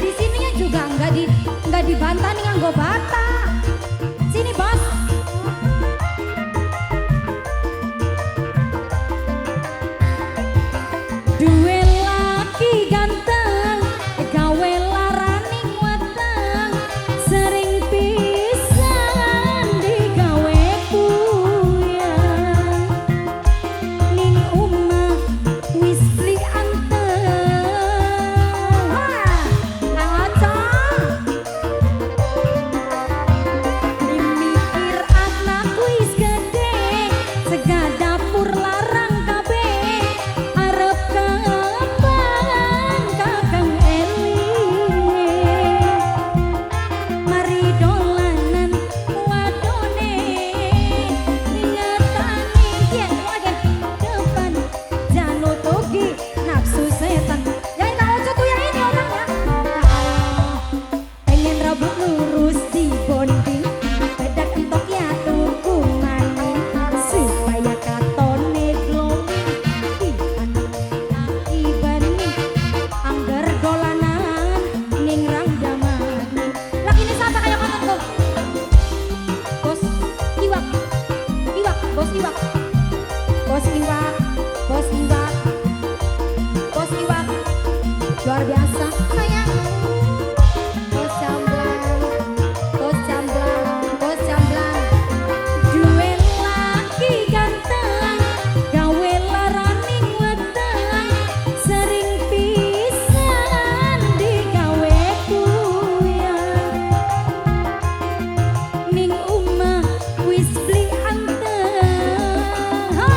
di sininya juga nggak dibantah nih nganggo bata. Sini bos. Duwe laki ganteng, gawe larani weteng, sering pisan digawe kuyang. Ning omah wis beli anteng. Wah, ngaco. Dimikir anak wis gede, sega dapur larang kabeh. Arep kapan kakang elinge, mari dolanan wadone, ngetani yen wage depan janut togi nafsu setan. Yang tak ojo tuh yang ini orangnya. Pengen rambut lurus di bonding, bedak entok ya tuku maning, supaya katone glowing. Laki bening, angger dolanan ning rangdamani. Laki ini siapa kayak konten tuh? Bos iwak, bos iwak, bos iwak, bos iwak, bos iwak, luar biasa sayang. Bos jamblang, bos jamblang, bos jamblang. Duwe laki ganteng, gawe larani weteng, sering pisan digawe kuyang. Ning omah wis beli anteng. Ha,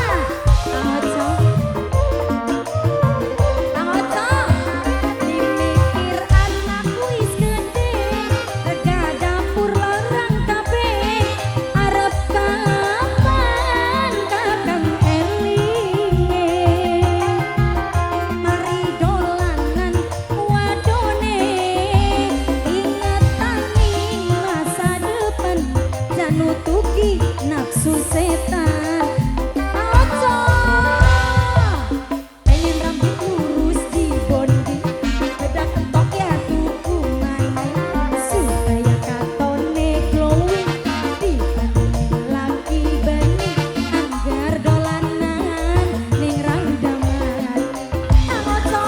ojo. Ojo. Dimikir anak wis gede, rega dapur larang kabeh. Arep kapan kakang elinge, mari dolanan wadone, ingetani masa depan, janut tuki nafsu setan. Ojo. Pengen rambut lurus di bonding, bedak entok ya tuku maning, supaya katone glowing. Dibanding laki bening, anggar dolanan ning rangdamani. Kang Oco,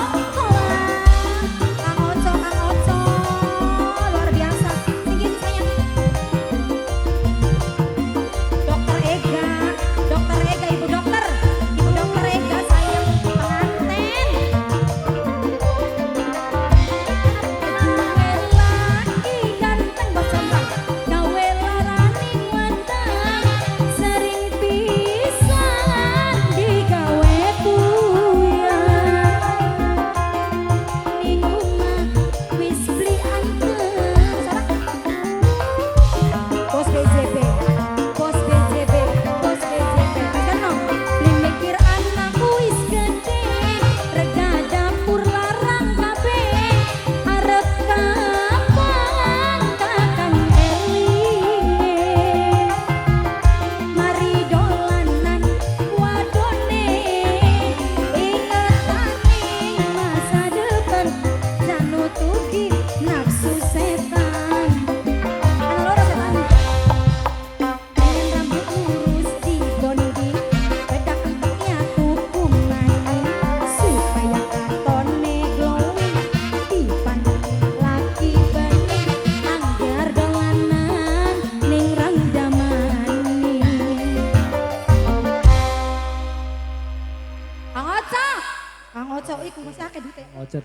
Kang Oco, luar biasa. Tinggi sayang. Dokter Ega, Ibu dokter Ega sayang penganten. Duwe laki ganteng bos jamblang, gawe larani weteng, sering pisan digawe kuyang. Ning omah wis beli anteng. Bos BJB, bos BJB, bos BJB. Keno, dimikir anak wis gede, rega dapur larang kabeh. Arep kapan kakang elinge, mari dolanan wadone, ingetani masa depan, janut tuki nafsu setan. Ana loro setan. Pengen rambut lurus di bonding, bedak entoknya tuku maning, supaya katone glowing. Dipandang laki bening, anggar dolanan ning rangdamani. Kang Oco iku masih akeh dute. Ocet,